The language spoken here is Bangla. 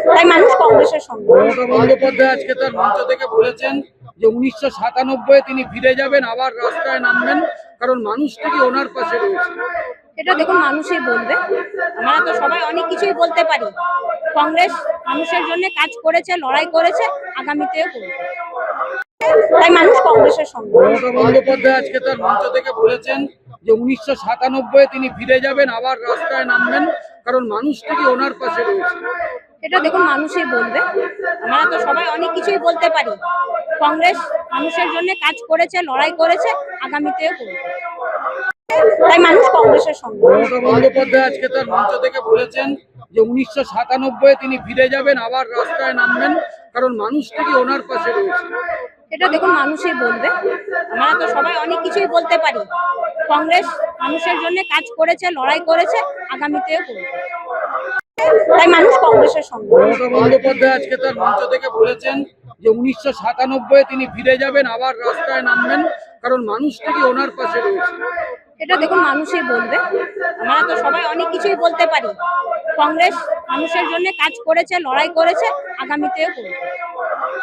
তাই মানুষ কংগ্রেসের সঙ্গে। মমতা বন্দ্যোপাধ্যায় আজকে তার মঞ্চ থেকে বলেছেন যে 1997 তিনি ফিরে যাবেন, আবার রাস্তায় নামবেন, কারণ মানুষ থেকে ওনার পাশে রয়েছে। এটা দেখুন মানুষই বলবে, আমরা তো সবাই অনেক কিছুই বলতে পারি। কংগ্রেস মানুষের জন্য কাজ করেছে, লড়াই করেছে, আগামীতেও করবে, তাই মানুষ কংগ্রেসের সঙ্গে। মমতা বন্দ্যোপাধ্যায় আজকে তার মঞ্চ থেকে বলেছেন যে 1997 তিনি ফিরে যাবেন, আবার রাস্তায় নামবেন, কারণ মানুষ থেকে ওনার পাশে রয়েছে। এটা দেখুন মানুষই বলবে, আমরা তো সবাই অনেক কিছুই বলতে পারি। কংগ্রেস মানুষের জন্য কাজ করেছে, লড়াই করেছে, আগামীতেও করবে, তাই মানুষ কংগ্রেসের সঙ্গে। মমতা বন্দ্যোপাধ্যায় আজকে তার মঞ্চ থেকে বলেছেন যে 1997 তিনি ফিরে যাবেন, আবার রাস্তায় নামবেন, কারণ মানুষ থেকে ওনার পাশে রয়েছে। এটা দেখুন মানুষই বলবে, আমরা তো সবাই অনেক কিছুই বলতে পারি। কংগ্রেস মানুষের জন্য কাজ করেছে, লড়াই করেছে, আগামীতেও করবে, তাই মানুষ কংগ্রেসের সঙ্গে। মমতা বন্দ্যোপাধ্যায় আজকে তার মঞ্চ থেকে বলেছেন যে 1997 তিনি ফিরে যাবেন, আবার রাস্তায় নামবেন, কারণ মানুষ থেকে ওনার পাশে রয়েছে। এটা দেখুন মানুষই বলবে, আমরা তো সবাই অনেক কিছুই বলতে পারি। কংগ্রেস মানুষের জন্য কাজ করেছে, লড়াই করেছে, আগামীতেও করবে।